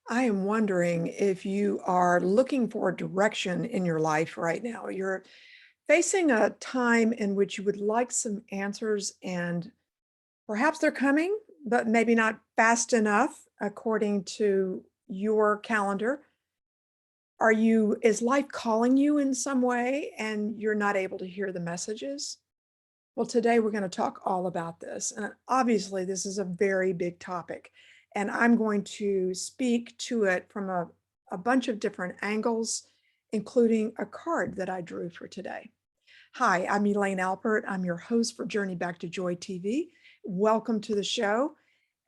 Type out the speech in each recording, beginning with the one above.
I am wondering if you are looking for direction in your life right now. You're facing a time in which you would like some answers, and perhaps they're coming, but maybe not fast enough according to your calendar. Is life calling you in some way and you're not able to hear the messages? Well, today we're going to talk all about this. And obviously, this is a very big topic. And I'm going to speak to it from a bunch of different angles, including a card that I drew for today. Hi, I'm Elaine Alpert. I'm your host for Journey Back to Joy TV. Welcome to the show.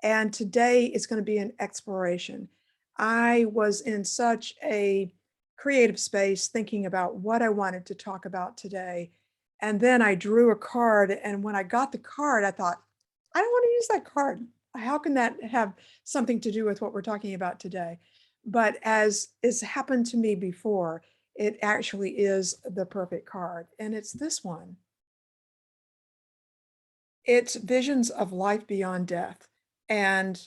And today is going to be an exploration. I was in such a creative space thinking about what I wanted to talk about today. And then I drew a card. And when I got the card, I thought, I don't want to use that card. How can that have something to do with what we're talking about today? But as has happened to me before, it actually is the perfect card. And it's this one. It's Visions of Life Beyond Death. And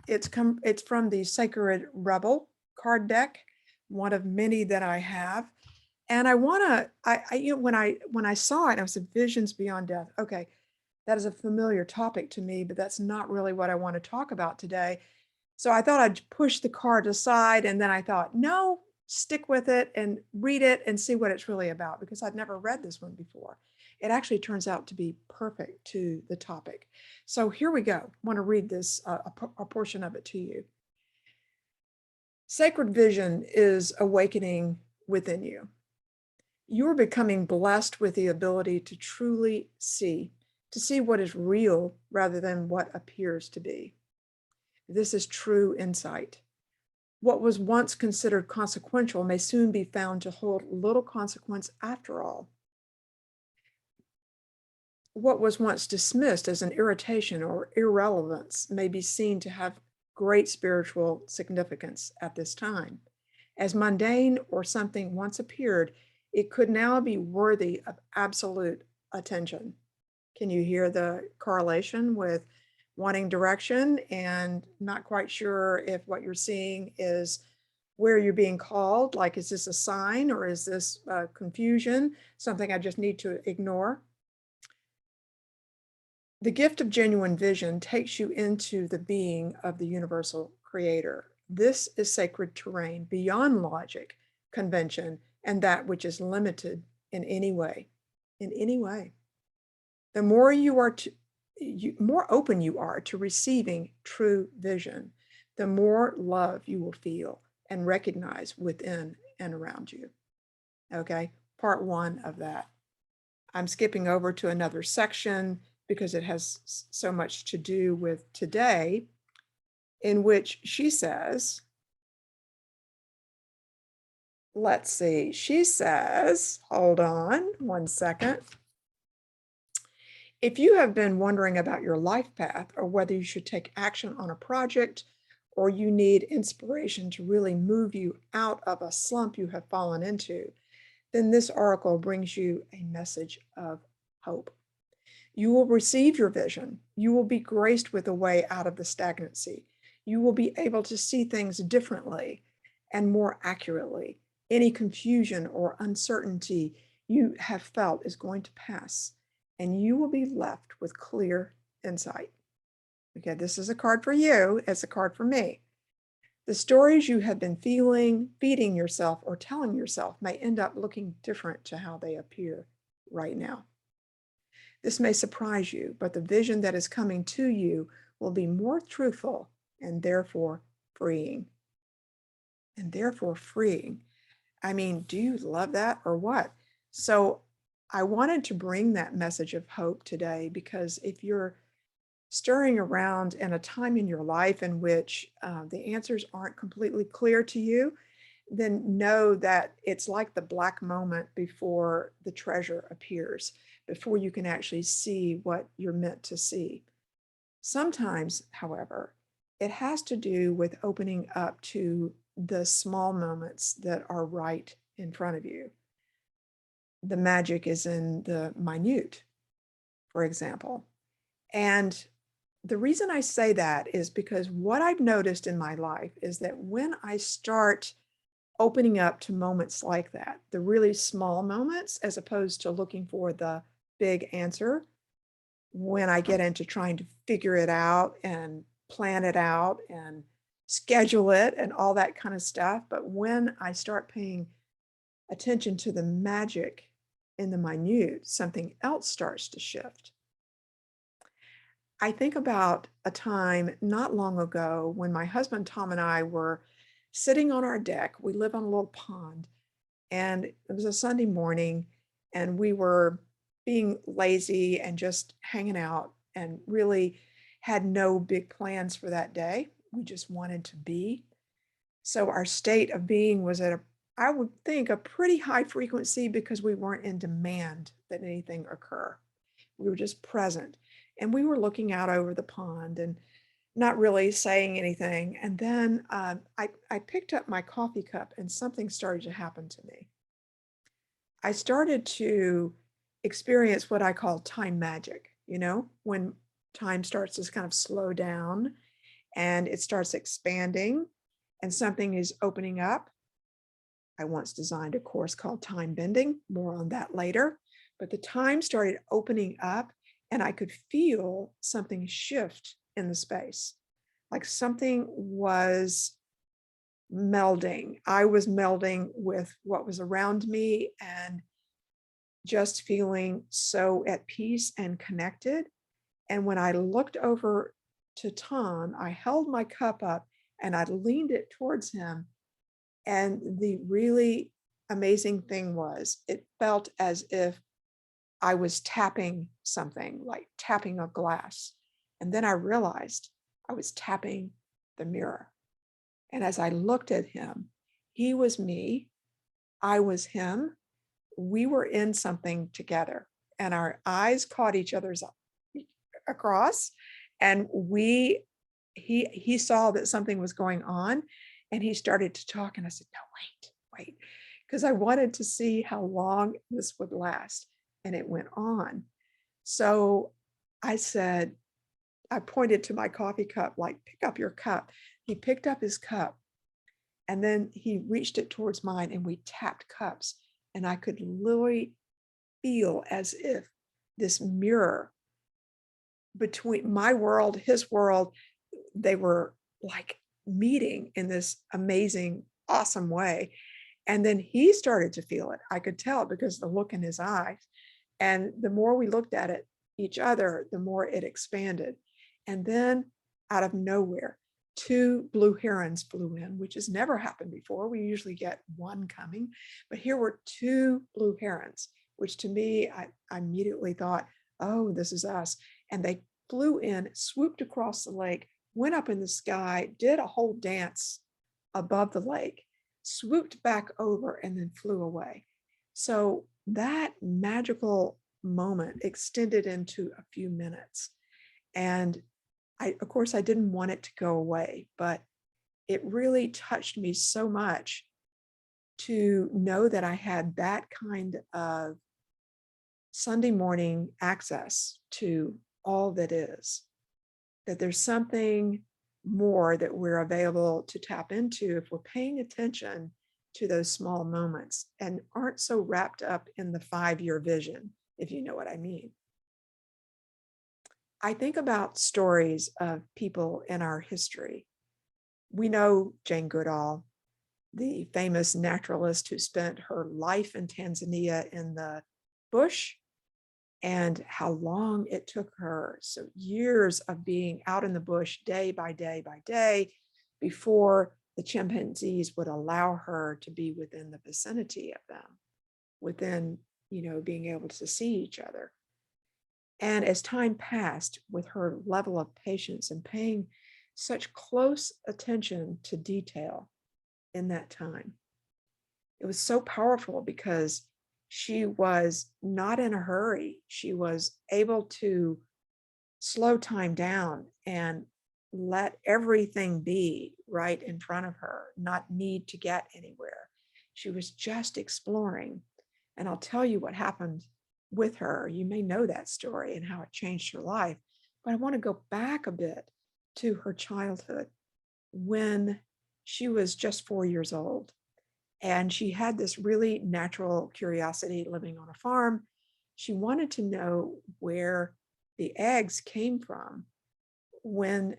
it's from the Sacred Rebel card deck, one of many that I have. And I want to when I saw it, I said Visions Beyond Death. Okay, that is a familiar topic to me, but that's not really what I want to talk about today. So I thought I'd push the card aside, and then I thought, no, stick with it and read it and see what it's really about, because I'd never read this one before. It actually turns out to be perfect to the topic. So here we go. I want to read this, a portion of it to you. Sacred vision is awakening within you. You're becoming blessed with the ability to truly see, to see what is real rather than what appears to be. This is true insight. What was once considered consequential may soon be found to hold little consequence after all. What was once dismissed as an irritation or irrelevance may be seen to have great spiritual significance at this time. As mundane or something once appeared, it could now be worthy of absolute attention. Can you hear the correlation with wanting direction and not quite sure if what you're seeing is where you're being called? Like, is this a sign or is this confusion, something I just need to ignore? The gift of genuine vision takes you into the being of the universal creator. This is sacred terrain beyond logic, convention, and that which is limited in any way. In any way. The more more open you are to receiving true vision, the more love you will feel and recognize within and around you. Okay, part one of that. I'm skipping over to another section because it has so much to do with today, in which she says, let's see, she says, hold on one second. If you have been wondering about your life path or whether you should take action on a project, or you need inspiration to really move you out of a slump you have fallen into, then this article brings you a message of hope. You will receive your vision. You will be graced with a way out of the stagnancy. You will be able to see things differently and more accurately. Any confusion or uncertainty you have felt is going to pass, and you will be left with clear insight. Okay, this is a card for you. It's a card for me. The stories you have been feeding yourself, or telling yourself may end up looking different to how they appear right now. This may surprise you, but the vision that is coming to you will be more truthful and therefore freeing. And therefore freeing. I mean, do you love that or what? So I wanted to bring that message of hope today, because if you're stirring around in a time in your life in which the answers aren't completely clear to you, then know that it's like the black moment before the treasure appears, before you can actually see what you're meant to see. Sometimes, however, it has to do with opening up to the small moments that are right in front of you. The magic is in the minute, for example. And The reason I say that is because what I've noticed in my life is that when I start opening up to moments like that, the really small moments, as opposed to looking for the big answer, when I get into trying to figure it out and plan it out and schedule it and all that kind of stuff. But when I start paying attention to the magic in the minute, something else starts to shift. I think about a time not long ago when my husband Tom and I were sitting on our deck. We live on a little pond, and it was a Sunday morning, and we were being lazy and just hanging out and really had no big plans for that day. We just wanted to be. So our state of being was at a, I would think, a pretty high frequency because we weren't in demand that anything occur. We were just present. And we were looking out over the pond and not really saying anything. And then I picked up my coffee cup and something started to happen to me. I started to experience what I call time magic, when time starts to kind of slow down and it starts expanding and something is opening up. I once designed a course called Time Bending, more on that later, but the time started opening up and I could feel something shift in the space, like something was melding. I was melding with what was around me and just feeling so at peace and connected. And when I looked over to Tom, I held my cup up and I leaned it towards him. And the really amazing thing was, it felt as if I was tapping something, like tapping a glass. And then I realized I was tapping the mirror. And as I looked at him, he was me, I was him. We were in something together, and our eyes caught each other's across, and he saw that something was going on, and he started to talk, and I said, no, wait, because I wanted to see how long this would last, and it went on. So I said, I pointed to my coffee cup, like, pick up your cup. He picked up his cup, and then he reached it towards mine, and we tapped cups, and I could literally feel as if this mirror between my world, his world, they were like meeting in this amazing, awesome way. And then he started to feel it. I could tell because the look in his eyes. And the more we looked at it, each other, the more it expanded. And then out of nowhere, two blue herons flew in, which has never happened before. We usually get one coming, but here were two blue herons, which to me, I immediately thought, oh, this is us. And they flew in, swooped across the lake, went up in the sky, did a whole dance above the lake, swooped back over, and then flew away. So that magical moment extended into a few minutes. And of course, I didn't want it to go away, but it really touched me so much to know that I had that kind of Sunday morning access to all that is, that there's something more that we're available to tap into if we're paying attention to those small moments and aren't so wrapped up in the 5-year vision, if you know what I mean. I think about stories of people in our history. We know Jane Goodall, the famous naturalist who spent her life in Tanzania in the bush, and how long it took her. So years of being out in the bush day by day by day before the chimpanzees would allow her to be within the vicinity of them, within, being able to see each other. And as time passed, with her level of patience and paying such close attention to detail in that time, it was so powerful because she was not in a hurry. She was able to slow time down and let everything be right in front of her, not need to get anywhere. She was just exploring. And I'll tell you what happened with her. You may know that story and how it changed her life. But I want to go back a bit to her childhood when she was just 4 years old. And she had this really natural curiosity living on a farm. She wanted to know where the eggs came from when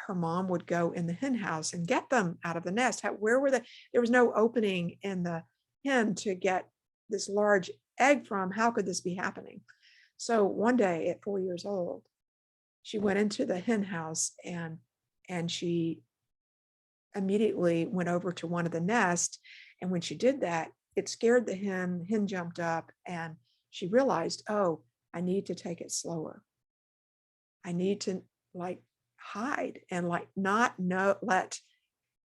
her mom would go in the hen house and get them out of the nest. Where were they? There was no opening in the hen to get this large egg from. How could this be happening? So one day at 4 years old, she went into the hen house and she immediately went over to one of the nests. And when she did that, it scared the hen. Hen jumped up and she realized, oh, I need to take it slower. I need to like hide and like not know, let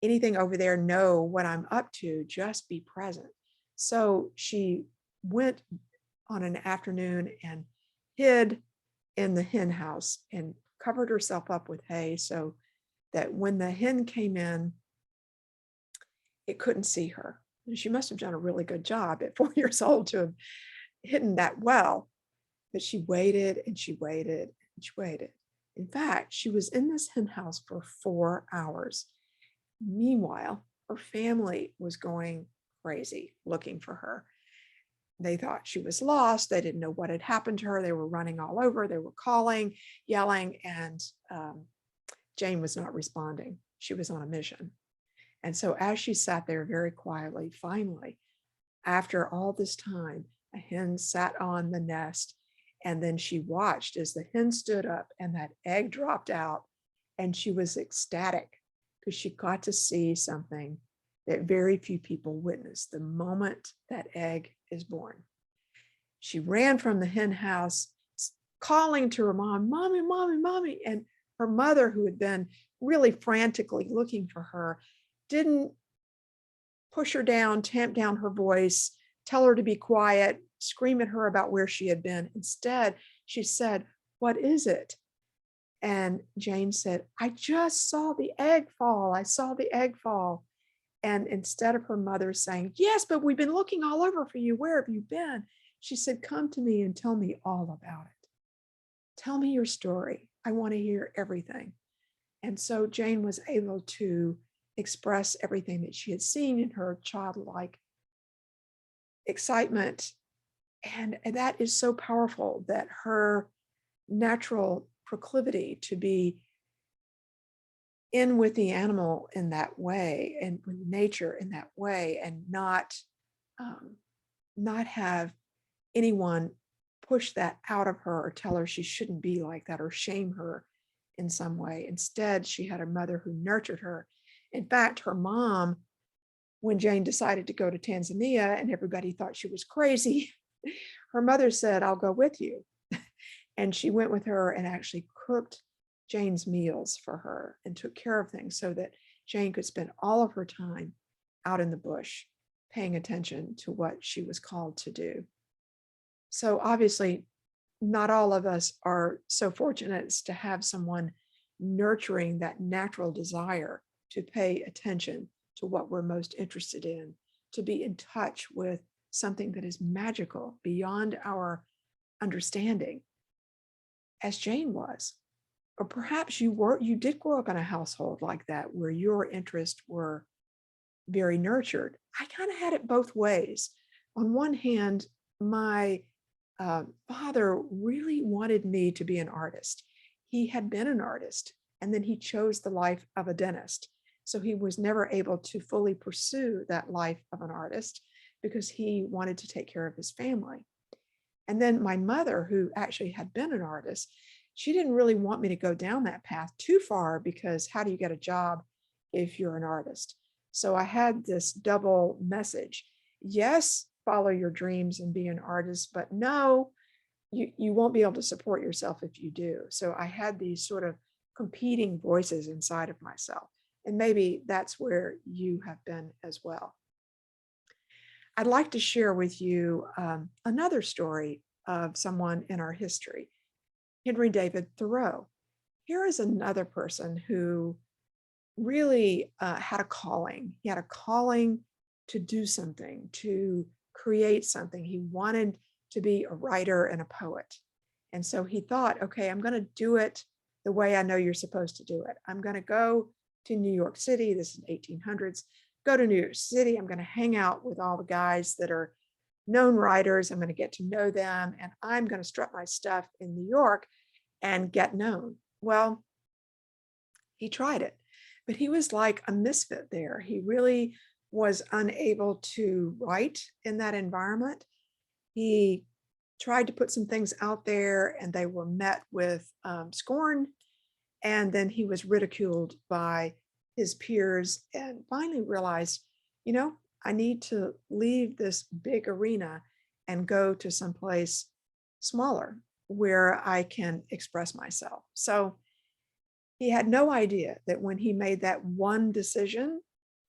anything over there know what I'm up to, just be present. So she went on an afternoon and hid in the hen house and covered herself up with hay so that when the hen came in, it couldn't see her. And she must have done a really good job at 4 years old to have hidden that well. But she waited and she waited and she waited. In fact, she was in this hen house for 4 hours. Meanwhile, her family was going crazy looking for her. They thought she was lost. They didn't know what had happened to her. They were running all over. They were calling, yelling, and Jane was not responding. She was on a mission. And so as she sat there very quietly, finally, after all this time, a hen sat on the nest, and then she watched as the hen stood up and that egg dropped out, and she was ecstatic because she got to see something that very few people witness the moment that egg is born. She ran from the hen house, calling to her mom, "Mommy, mommy, mommy." And her mother, who had been really frantically looking for her, didn't push her down, tamp down her voice, tell her to be quiet, scream at her about where she had been. Instead, she said, "What is it?" And Jane said, "I just saw the egg fall. I saw the egg fall." And instead of her mother saying, "Yes, but we've been looking all over for you. Where have you been?" She said, "Come to me and tell me all about it. Tell me your story. I want to hear everything." And so Jane was able to express everything that she had seen in her childlike excitement. And that is so powerful, that her natural proclivity to be in with the animal in that way and with nature in that way, and um, not have anyone push that out of her or tell her she shouldn't be like that or shame her in some way. Instead, she had a mother who nurtured her. In fact, her mom, when Jane decided to go to Tanzania and everybody thought she was crazy, her mother said, "I'll go with you." And she went with her and actually cooked Jane's meals for her and took care of things so that Jane could spend all of her time out in the bush, paying attention to what she was called to do. So obviously, not all of us are so fortunate as to have someone nurturing that natural desire to pay attention to what we're most interested in, to be in touch with something that is magical beyond our understanding, as Jane was. Or perhaps you did grow up in a household like that where your interests were very nurtured. I kind of had it both ways. On one hand, my father really wanted me to be an artist. He had been an artist, and then he chose the life of a dentist. So he was never able to fully pursue that life of an artist because he wanted to take care of his family. And then my mother, who actually had been an artist, she didn't really want me to go down that path too far, because how do you get a job if you're an artist? So I had this double message. Yes, follow your dreams and be an artist, but no, you won't be able to support yourself if you do. So I had these sort of competing voices inside of myself. And maybe that's where you have been as well. I'd like to share with you another story of someone in our history, Henry David Thoreau. Here is another person who really had a calling. He had a calling to do something, to create something. He wanted to be a writer and a poet. And so he thought, okay, I'm going to do it the way I know you're supposed to do it. I'm going to go to New York City. This is 1800s. Go to New York City. I'm going to hang out with all the guys that are known writers. I'm going to get to know them, and I'm going to strut my stuff in New York and get known. Well, he tried it, but he was like a misfit there. He really was unable to write in that environment. He tried to put some things out there and they were met with scorn. And then he was ridiculed by his peers and finally realized, you know, I need to leave this big arena and go to someplace smaller where I can express myself. So he had no idea that when he made that one decision,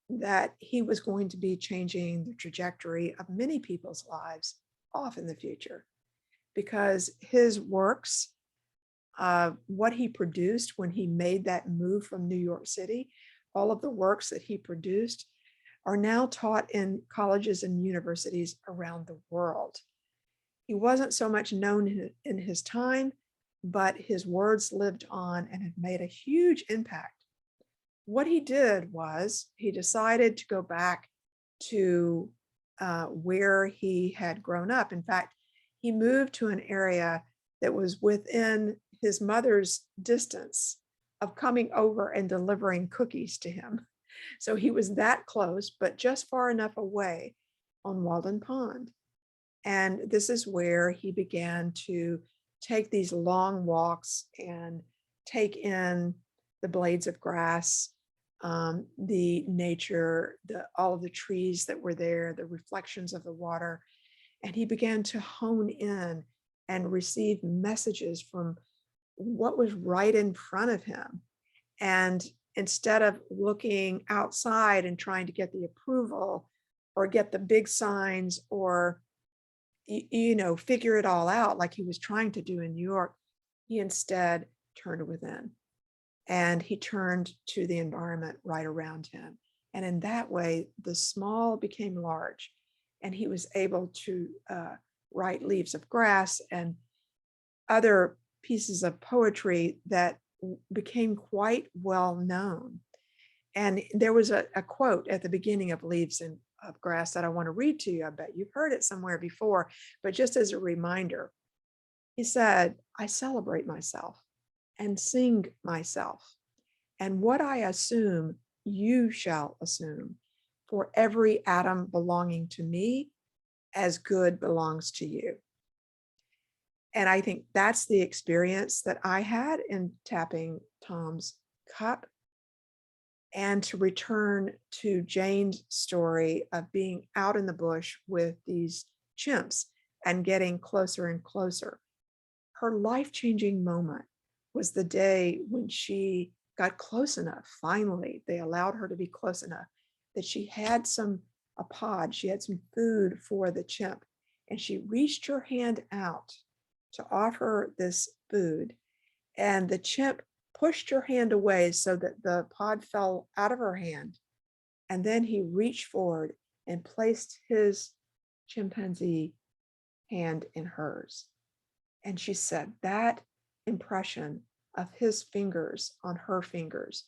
that he was going to be changing the trajectory of many people's lives off in the future, because his works, what he produced when he made that move from New York City, all of the works that he produced are now taught in colleges and universities around the world. He wasn't so much known in his time, but his words lived on and have made a huge impact. What he did was he decided to go back to where he had grown up. In fact, he moved to an area that was within his mother's distance of coming over and delivering cookies to him. So he was that close, but just far enough away on Walden Pond. And this is where he began to take these long walks and take in the blades of grass, the nature, all of the trees that were there, the reflections of the water. And he began to hone in and receive messages from what was right in front of him. And instead of looking outside and trying to get the approval or get the big signs or figure it all out like he was trying to do in New York, he instead turned within and he turned to the environment right around him. And in that way, the small became large, and he was able to write Leaves of Grass and other pieces of poetry that became quite well known. And there was a quote at the beginning of Leaves of Grass that I want to read to you. I bet you've heard it somewhere before, but just as a reminder, he said, I celebrate myself and sing myself, and what I assume, you shall assume, for every atom belonging to me, as good belongs to you. And I think that's the experience that I had in tapping Tom's cup. And to return to Jane's story of being out in the bush with these chimps and getting closer and closer. Her life-changing moment was the day when she got close enough. Finally, they allowed her to be close enough that she had a pod, she had some food for the chimp, and she reached her hand out to offer this food. And the chimp pushed her hand away so that the pod fell out of her hand. And then he reached forward and placed his chimpanzee hand in hers. And she said that impression of his fingers on her fingers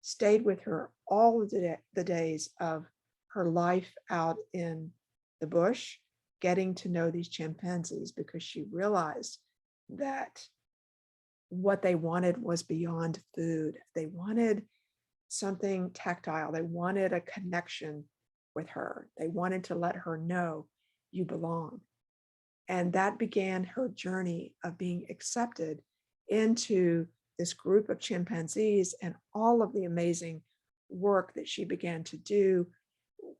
stayed with her all of the days of her life out in the bush, getting to know these chimpanzees, because she realized that what they wanted was beyond food. They wanted something tactile. They wanted a connection with her. They wanted to let her know you belong. And that began her journey of being accepted into this group of chimpanzees and all of the amazing work that she began to do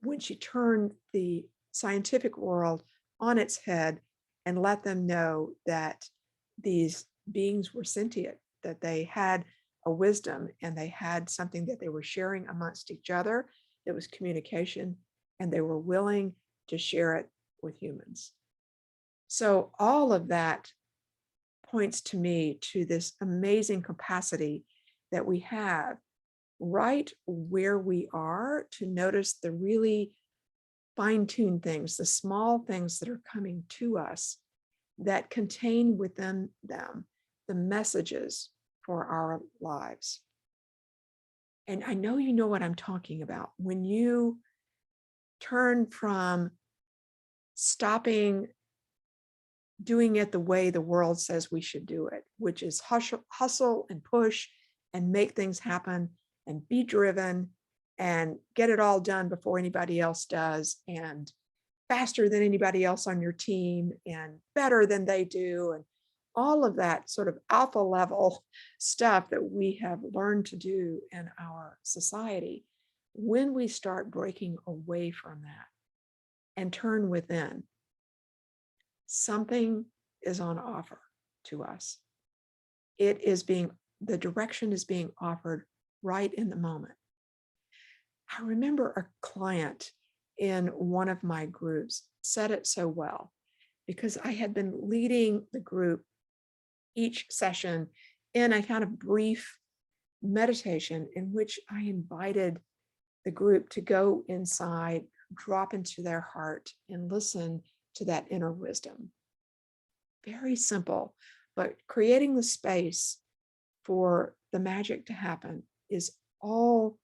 when she turned the scientific world on its head and let them know that these beings were sentient, that they had a wisdom and they had something that they were sharing amongst each other. It was communication, and they were willing to share it with humans. So all of that points to me to this amazing capacity that we have right where we are to notice the really fine-tuned things, the small things that are coming to us that contain within them the messages for our lives. And I know you know what I'm talking about. When you turn from stopping doing it the way the world says we should do it, which is hustle and push and make things happen and be driven and get it all done before anybody else does and faster than anybody else on your team and better than they do. And all of that sort of alpha level stuff that we have learned to do in our society. When we start breaking away from that and turn within, something is on offer to us. The direction is being offered right in the moment. I remember a client in one of my groups said it so well, because I had been leading the group each session in a kind of brief meditation in which I invited the group to go inside, drop into their heart, and listen to that inner wisdom. Very simple, but creating the space for the magic to happen is all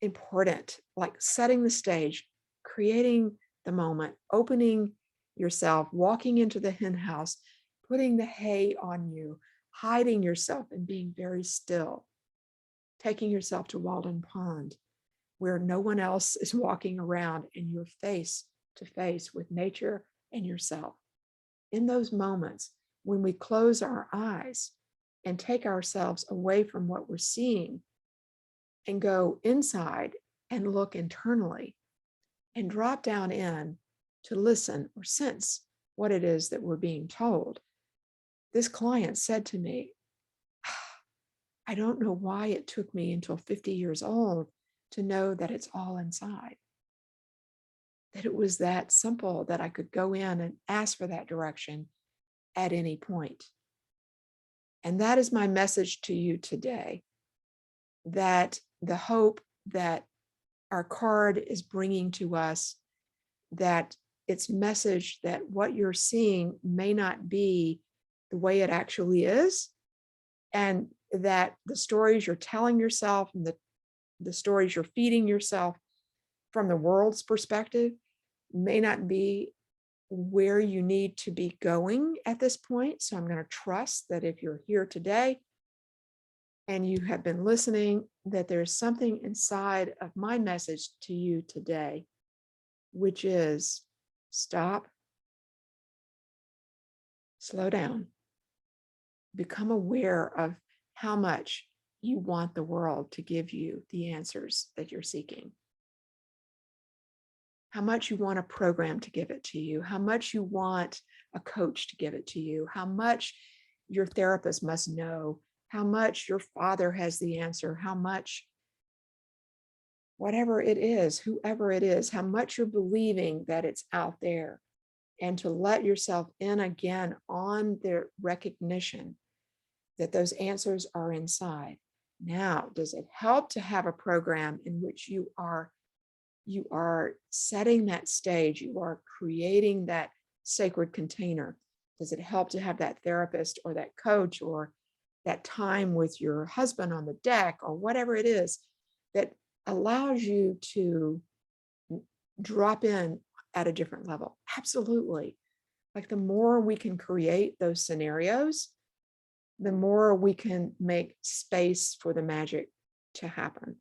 important, like setting the stage, creating the moment, opening yourself, walking into the hen house, putting the hay on you, hiding yourself and being very still, taking yourself to Walden Pond where no one else is walking around and you're face to face with nature and yourself. In those moments, when we close our eyes and take ourselves away from what we're seeing and go inside and look internally and drop down in to listen or sense what it is that we're being told. This client said to me, I don't know why it took me until 50 years old to know that it's all inside. That it was that simple that I could go in and ask for that direction at any point. And that is my message to you today, that the hope that our card is bringing to us, that its message that what you're seeing may not be the way it actually is, and that the stories you're telling yourself and the stories you're feeding yourself from the world's perspective may not be where you need to be going at this point. So I'm going to trust that if you're here today and you have been listening, that there's something inside of my message to you today, which is stop, slow down, become aware of how much you want the world to give you the answers that you're seeking. How much you want a program to give it to you, how much you want a coach to give it to you, how much your therapist must know, how much your father has the answer, how much, whatever it is, whoever it is, how much you're believing that it's out there, and to let yourself in again on the recognition that those answers are inside. Now, does it help to have a program in which you are setting that stage, you are creating that sacred container? Does it help to have that therapist or that coach or that time with your husband on the deck or whatever it is that allows you to drop in at a different level? Absolutely. Like the more we can create those scenarios, the more we can make space for the magic to happen.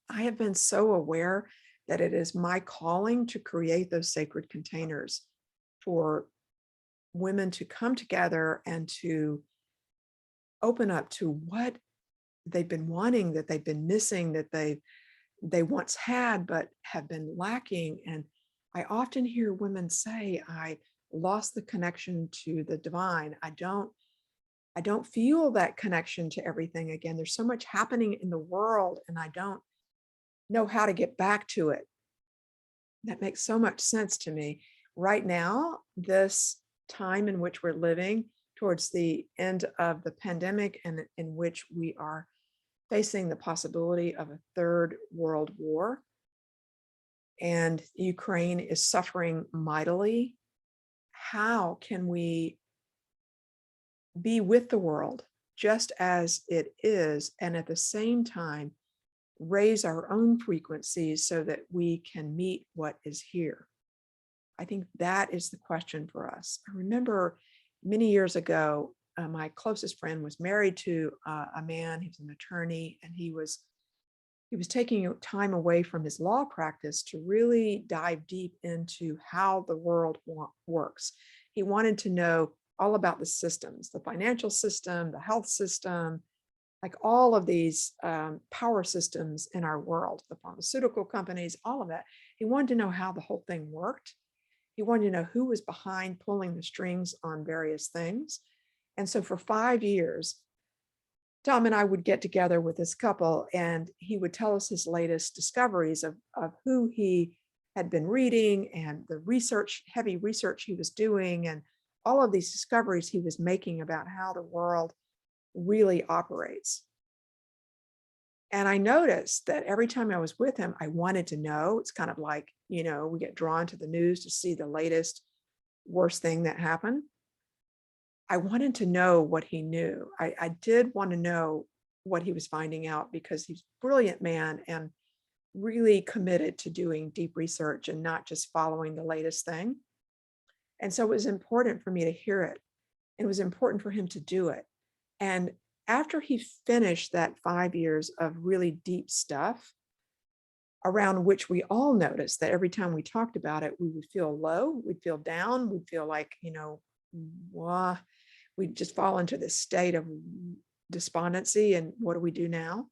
I have been so aware that it is my calling to create those sacred containers for women to come together and to open up to what they've been wanting, that they've been missing, that they once had but have been lacking. And I often hear women say, I lost the connection to the divine. I don't feel that connection to everything again. There's so much happening in the world and I don't know how to get back to it. That makes so much sense to me. Right now, this time in which we're living towards the end of the pandemic and in which we are facing the possibility of a third world war, and Ukraine is suffering mightily how can we be with the world just as it is, and at the same time raise our own frequencies so that we can meet what is here. I think that is the question for us. I remember many years ago, my closest friend was married to a man. He was an attorney, and he was taking time away from his law practice to really dive deep into how the world works. He wanted to know all about the systems, the financial system, the health system, like all of these power systems in our world, the pharmaceutical companies, all of that. He wanted to know how the whole thing worked. He wanted to know who was behind pulling the strings on various things. And so for 5 years, Tom and I would get together with this couple, and he would tell us his latest discoveries of who he had been reading and the research, heavy research he was doing, and all of these discoveries he was making about how the world really operates. And I noticed that every time I was with him, I wanted to know. It's kind of like, we get drawn to the news to see the latest worst thing that happened. I wanted to know what he knew. I did want to know what he was finding out because he's a brilliant man and really committed to doing deep research and not just following the latest thing. And so it was important for me to hear it. It was important for him to do it. And after he finished that 5 years of really deep stuff, around which we all noticed that every time we talked about it, we would feel low, we'd feel down, we'd feel like, wah, we'd just fall into this state of despondency. And what do we do now?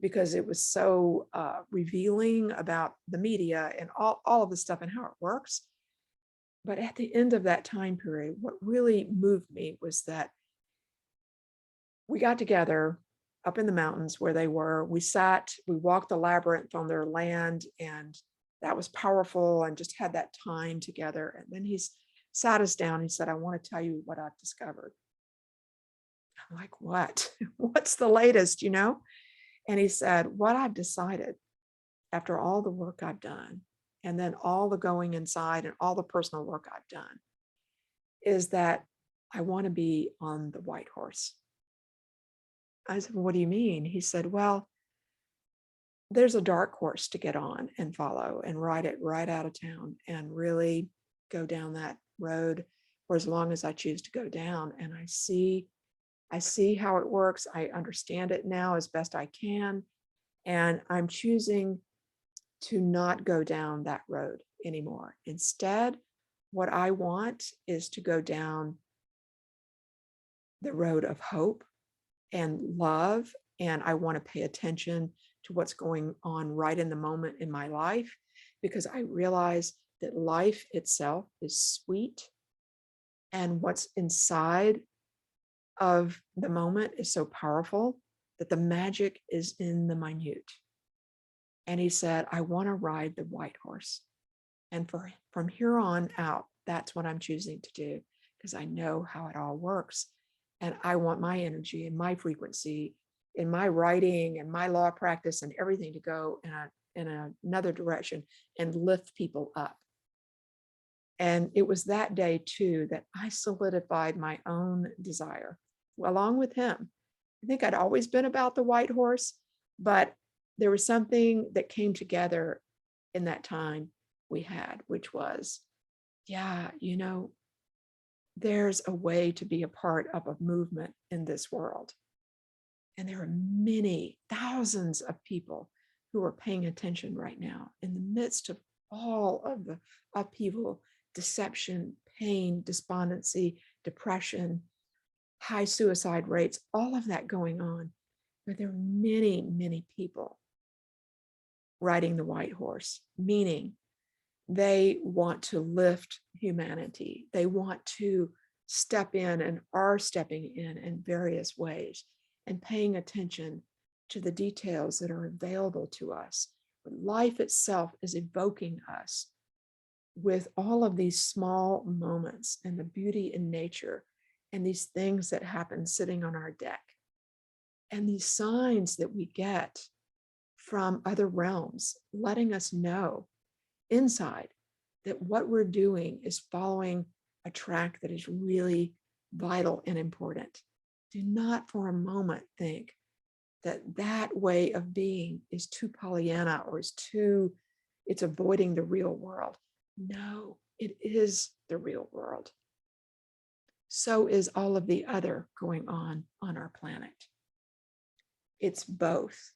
Because it was so revealing about the media and all of the stuff and how it works. But at the end of that time period, what really moved me was that we got together up in the mountains where they were. We walked the labyrinth on their land, and that was powerful, and just had that time together. And then he's sat us down. He said, I want to tell you what I've discovered. I'm like, what? What's the latest, And he said, what I've decided after all the work I've done, and then all the going inside and all the personal work I've done, is that I want to be on the white horse. I said, well, what do you mean? He said, well, there's a dark horse to get on and follow and ride it right out of town and really go down that road for as long as I choose to go down. And I see how it works. I understand it now as best I can. And I'm choosing to not go down that road anymore. Instead, what I want is to go down the road of hope and love. And I want to pay attention to what's going on right in the moment in my life, because I realize that life itself is sweet, and what's inside of the moment is so powerful that the magic is in the minute. And he said, I want to ride the white horse. And from here on out, that's what I'm choosing to do, because I know how it all works. And I want my energy and my frequency in my writing and my law practice and everything to go in another direction and lift people up. And it was that day too that I solidified my own desire along with him. I think I'd always been about the white horse, but there was something that came together in that time we had, which was, there's a way to be a part of a movement in this world. And there are many thousands of people who are paying attention right now in the midst of all of the upheaval, deception, pain, despondency, depression, high suicide rates, all of that going on. But there are many, many people riding the white horse, meaning they want to lift humanity. They want to step in and are stepping in various ways and paying attention to the details that are available to us. But life itself is evoking us with all of these small moments and the beauty in nature and these things that happen sitting on our deck and these signs that we get from other realms, letting us know inside that what we're doing is following a track that is really vital and important. Do not for a moment think that that way of being is too Pollyanna or it's avoiding the real world. No, it is the real world. So is all of the other going on our planet. It's both.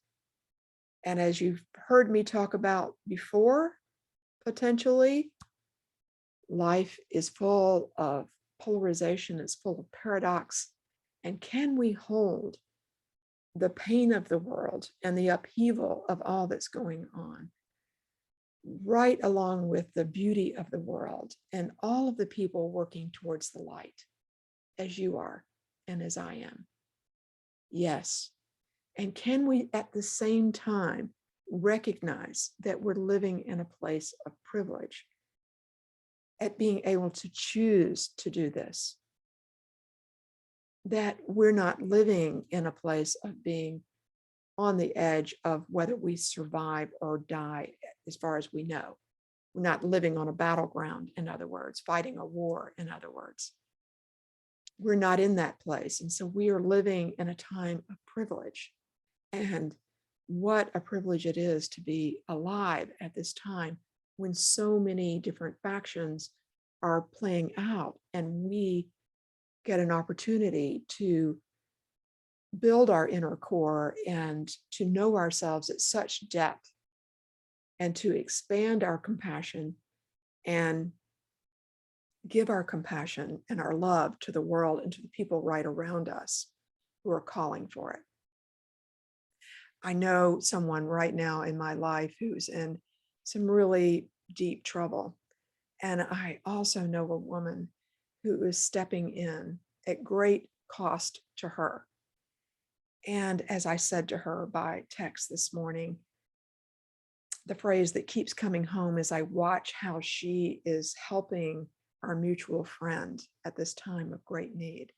And as you've heard me talk about before, potentially, life is full of polarization, it's full of paradox. And can we hold the pain of the world and the upheaval of all that's going on, right along with the beauty of the world and all of the people working towards the light, as you are and as I am? Yes. And can we at the same time recognize that we're living in a place of privilege at being able to choose to do this? That we're not living in a place of being on the edge of whether we survive or die, as far as we know. We're not living on a battleground, in other words, fighting a war, in other words. We're not in that place. And so we are living in a time of privilege. And what a privilege it is to be alive at this time when so many different factions are playing out, and we get an opportunity to build our inner core and to know ourselves at such depth and to expand our compassion and give our compassion and our love to the world and to the people right around us who are calling for it. I know someone right now in my life who's in some really deep trouble. And I also know a woman who is stepping in at great cost to her. And as I said to her by text this morning, the phrase that keeps coming home as I watch how she is helping our mutual friend at this time of great need.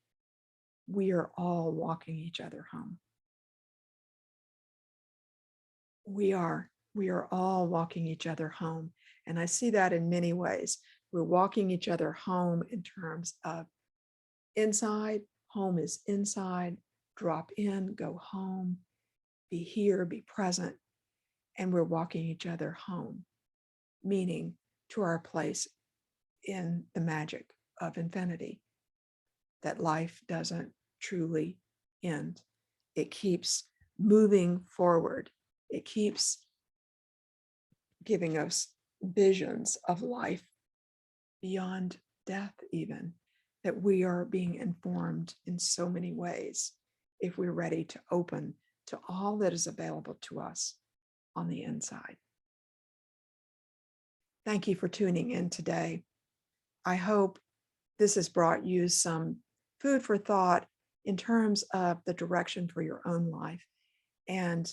We are all walking each other home. We are all walking each other home. And I see that in many ways. We're walking each other home in terms of inside. Home is inside. Drop in, go home, be here, be present. And we're walking each other home, meaning to our place in the magic of infinity, that life doesn't truly end. It keeps moving forward. It keeps giving us visions of life beyond death, even, that we are being informed in so many ways if we're ready to open to all that is available to us on the inside. Thank you for tuning in today. I hope this has brought you some food for thought in terms of the direction for your own life, and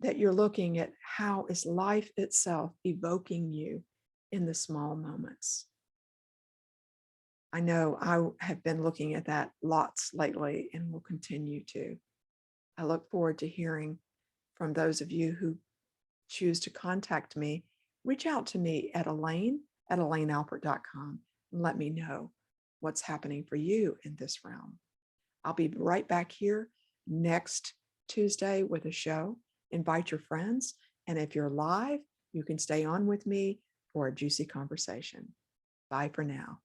that you're looking at how is life itself evoking you in the small moments. I know I have been looking at that lots lately and will continue to. I look forward to hearing from those of you who choose to contact me. Reach out to me at elaine@elainealpert.com and let me know what's happening for you in this realm. I'll be right back here next Tuesday with a show. Invite your friends. And if you're live, you can stay on with me for a juicy conversation. Bye for now.